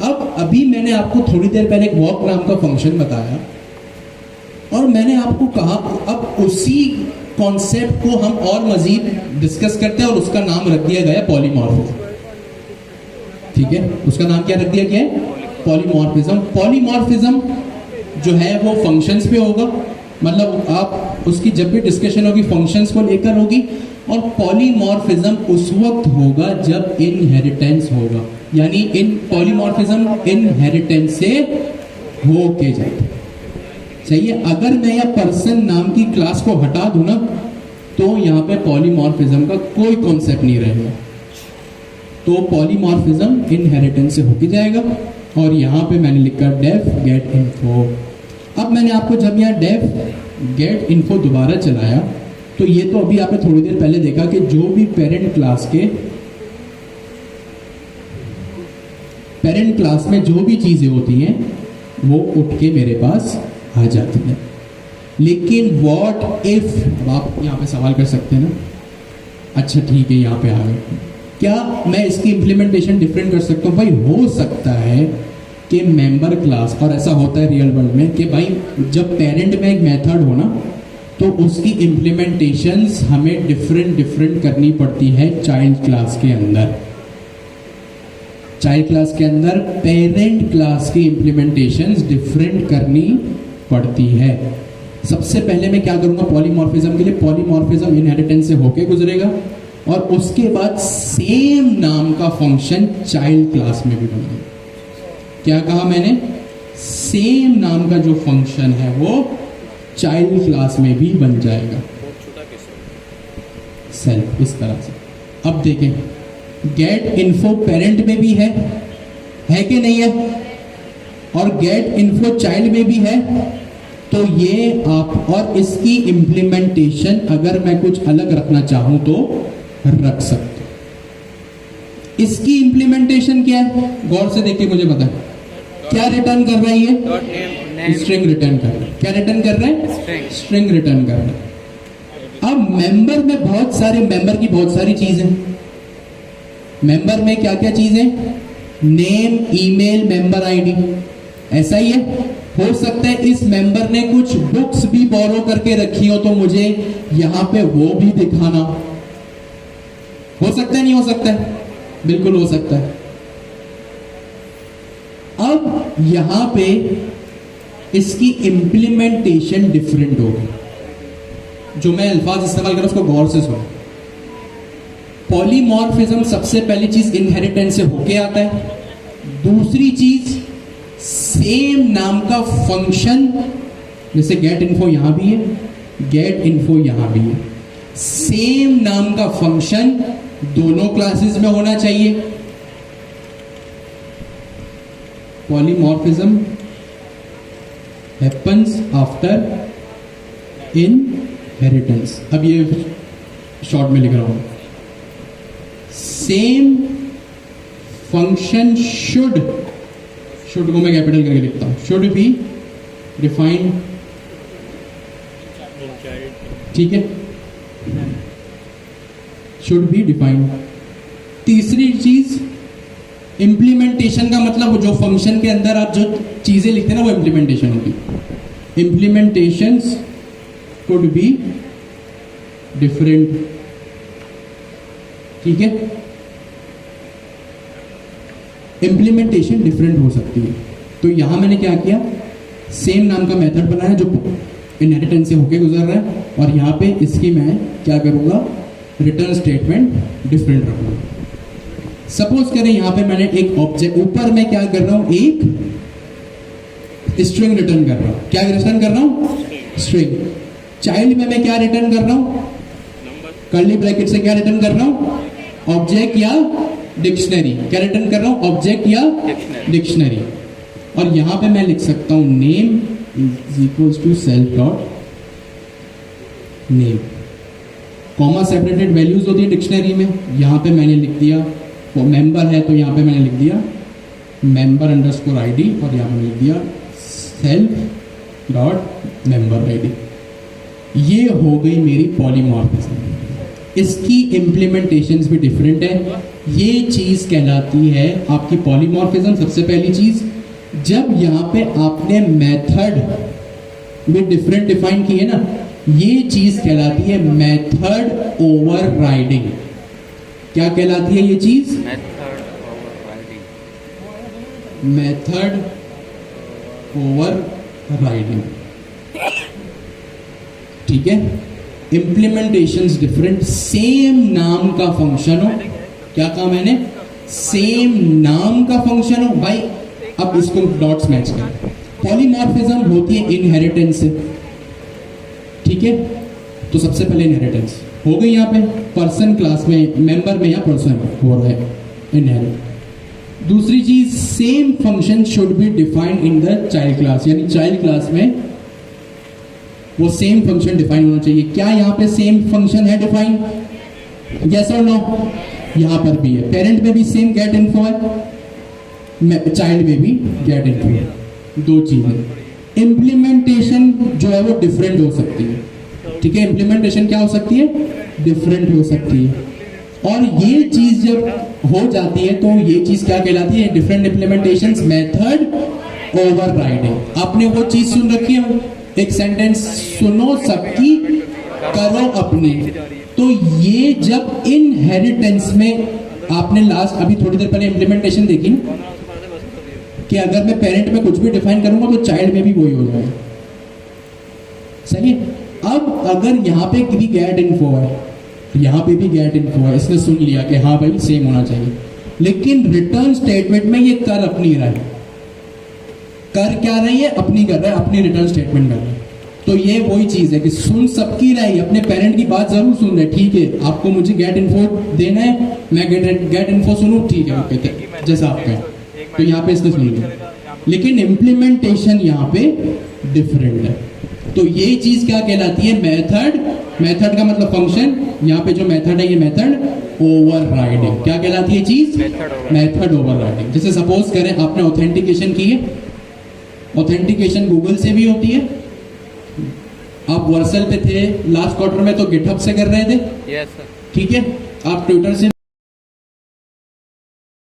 अब अभी मैंने आपको थोड़ी देर पहले एक वॉक नाम का फंक्शन बताया और मैंने आपको कहा अब उसी कॉन्सेप्ट को हम और मजीद डिस्कस करते हैं और उसका नाम रख दिया गया पॉलीमॉर्फिज्म। ठीक है, उसका नाम क्या रख दिया गया है, पॉलीमॉर्फिज्म। पॉलीमॉर्फिज्म जो है वो फंक्शंस पे होगा, मतलब आप उसकी जब भी डिस्कशन होगी फंक्शंस को लेकर होगी, और पॉलीमॉर्फिज्म उस वक्त होगा जब इनहेरिटेंस होगा, यानी इन पॉलीमॉर्फिज्म इनहेरिटेंस से हो के जाए। सही है? अगर मैं यह पर्सन नाम की क्लास को हटा दूं ना तो यहाँ पे पॉलीमॉर्फिज्म का कोई कॉन्सेप्ट नहीं रहेगा, तो पॉलीमॉर्फिज्म इनहेरिटेंस से होके जाएगा। और यहाँ पे मैंने लिखा डेफ गेट इन्फो। अब मैंने आपको जब यहाँ डेफ गेट इन्फो दोबारा चलाया तो ये तो अभी आपने थोड़ी देर पहले देखा कि जो भी पेरेंट क्लास में जो भी चीजें होती हैं वो उठ के मेरे पास आ जाती हैं। लेकिन व्हाट इफ, अब आप यहाँ पे सवाल कर सकते हैं ना, अच्छा ठीक है यहाँ पे आ गए, क्या मैं इसकी इंप्लीमेंटेशन डिफरेंट कर सकता हूँ? भाई हो सकता है कि मेंबर क्लास, और ऐसा होता है रियल वर्ल्ड में कि भाई जब पेरेंट में एक मेथड हो ना तो उसकी इंप्लीमेंटेशंस हमें डिफरेंट करनी पड़ती है चाइल्ड क्लास के अंदर। चाइल्ड क्लास के अंदर पेरेंट क्लास की इंप्लीमेंटेशंस डिफरेंट करनी पड़ती है। सबसे पहले मैं क्या करूंगा पॉलीमॉर्फिज्म के लिए, पॉलीमॉर्फिज्म इनहेरिटेंस से होके गुजरेगा और उसके बाद सेम नाम का फंक्शन चाइल्ड क्लास में भी बनेगा। क्या कहा मैंने, सेम नाम का जो फंक्शन है वो चाइल्ड क्लास में भी बन जाएगा, सेल्फ, इस तरह से। अब देखें गेट इन्फो पेरेंट में भी है कि नहीं है, और गेट इन्फो चाइल्ड में भी है, तो ये आप, और इसकी इंप्लीमेंटेशन अगर मैं कुछ अलग रखना चाहूं तो रख सकते। इसकी इंप्लीमेंटेशन क्या है, गौर से देखिए, मुझे पता है क्या रिटर्न कर रही है, स्ट्रिंग रिटर्न कर रहा है। क्या रिटर्न कर रहा है, स्ट्रिंग रिटर्न कर रहा है। अब मेंबर में बहुत सारे, मेंबर की बहुत सारी चीजें, मेंबर में क्या क्या चीजें, नेम, ईमेल, मेंबर आईडी, ऐसा ही है। हो सकता है इस मेंबर ने कुछ बुक्स भी बोरो करके रखी हो तो मुझे यहां पे वो भी दिखाना, हो सकता है, नहीं हो सकता है, बिल्कुल हो सकता है। अब यहां पे इसकी इंप्लीमेंटेशन डिफरेंट होगी। जो मैं अल्फाज इस्तेमाल कर रहा हूं उसको गौर से सुनो। पॉलीमॉर्फिज्म सबसे पहली चीज इनहेरिटेंस से होके आता है। दूसरी चीज सेम नाम का फंक्शन, जैसे गेट इन्फो यहां भी है, गेट इन्फो यहां भी है, सेम नाम का फंक्शन दोनों क्लासेस में होना चाहिए। Polymorphism happens after inheritance. अब ये शॉर्ट में लिख रहा हूं, सेम फंक्शन शुड को मैं कैपिटल करके लिखता हूं, शुड बी डिफाइंड, ठीक है, शुड बी डिफाइंड। तीसरी चीज इंप्लीमेंटेशन का मतलब जो फंक्शन के अंदर आप जो चीजें लिखते हैं ना वो इंप्लीमेंटेशन होगी। इंप्लीमेंटेशंस कुड बी डिफरेंट, ठीक है, इंप्लीमेंटेशन डिफरेंट हो सकती है। तो यहां मैंने क्या किया, सेम नाम का मेथड बनाया जो इनहेरिटेंस से होके गुजर रहा है, और यहां पे इसकी मैं क्या करूंगा, रिटर्न स्टेटमेंट डिफरेंट रखूंगा। सपोज करें यहां पे मैंने एक ऑब्जेक्ट, ऊपर मैं क्या कर रहा हूं, एक स्ट्रिंग रिटर्न कर रहा हूं। क्या रिटर्न कर रहा हूं, स्ट्रिंग। चाइल्ड में मैं क्या रिटर्न कर रहा हूं, कर्ली ब्रैकेट से क्या रिटर्न कर रहा हूं, ऑब्जेक्ट या डिक्शनरी। क्या रिटर्न कर रहा हूं, ऑब्जेक्ट या डिक्शनरी। और यहां पे मैं लिख सकता हूं name is equals to self dot name. Comma separated values होती है डिक्शनरी में, यहां पे मैंने लिख दिया, वो मेंबर है तो यहां पे मैंने लिख दिया मेंबर अंडरस्कोर आईडी, और यहां मैंने लिख दिया सेल्फ डॉट मेंबर आईडी। ये हो गई मेरी पॉलीमॉर्फिज्म। इसकी इम्प्लीमेंटेशंस भी डिफरेंट है। ये चीज कहलाती है आपकी पॉलीमॉर्फिज्म। सबसे पहली चीज, जब यहां पे आपने मेथड में डिफरेंट डिफाइन किए ना, ये चीज कहलाती है मेथड ओवरराइडिंग। क्या कहलाती है ये चीज, मेथड ओवरराइडिंग, ठीक है। इंप्लीमेंटेशंस डिफरेंट, सेम नाम का फंक्शन हो। क्या कहा मैंने, सेम नाम का फंक्शन हो भाई। अब इसको डॉट्स मैच करें। पॉलीमॉर्फिज्म होती है इनहेरिटेंस से, ठीक है। तो सबसे पहले इनहेरिटेंस हो गई, यहाँ पे पर्सन क्लास में, मेंबर में या पर्सन हो रहा है इनहेरिट। दूसरी चीज, same function should be defined in the child class, यानी चाइल्ड क्लास में वो सेम फंक्शन डिफाइन होना चाहिए। क्या यहाँ पे सेम फंक्शन है डिफाइन, यस और नो? यहाँ पर भी है। पेरेंट में भी सेम गेट इन्फो है, चाइल्ड में भी गेट इन्फो है। दो चीजें। इम्प्लीमेंटेशन जो है वो डिफरेंट हो सकती है, ठीक है। इम्प्लीमेंटेशन क्या हो सकती है, डिफरेंट हो सकती है। और ये चीज जब हो जाती है तो ये चीज क्या कहलाती है, डिफरेंट इम्प्लीमेंटेशंस, मेथड ओवरराइडिंग। आपने वो चीज सुन रखी है, एक सेंटेंस सुनो सबकी करो अपनी। तो ये जब इनहेरिटेंस में आपने लास्ट अभी थोड़ी देर पहले इम्प्लीमेंटेशन देखी ना, कि अगर मैं पेरेंट में कुछ भी डिफाइन करूंगा तो चाइल्ड में भी वही हो जाएगा, सही है। अब अगर यहाँ पे भी गेट इन्फो है, यहाँ पे भी गेट इन्फो है, इसने सुन लिया कि हाँ भाई सेम होना चाहिए, लेकिन रिटर्न स्टेटमेंट में ये कर अपनी रहा है। कर क्या रही है, अपनी कर रहा है, अपनी रिटर्न स्टेटमेंट कर रहा है। तो ये वही चीज है कि सुन सबकी रही, अपने पेरेंट की बात जरूर सुन रहे, ठीक है। आपको मुझे गेट इन्फो देना है, मैं गेट इन्फो सुनूं, ठीक है, ओके, जैसा आप कहें। तो यहाँ पे इसने सुन लिया, लेकिन इम्प्लीमेंटेशन यहाँ पे डिफरेंट है। तो ये चीज क्या कहलाती है, मेथड। मेथड का मतलब फंक्शन, यहाँ पे जो मेथड है ये मेथड ओवरराइडिंग। क्या कहलाती है चीज, मेथड ओवरराइडिंग। जैसे सपोज करें आपने ऑथेंटिकेशन की है, ऑथेंटिकेशन गूगल से भी होती है। आप वर्सल पे थे लास्ट क्वार्टर में तो गिटहब से कर रहे थे, यस सर, ठीक है। आप ट्विटर से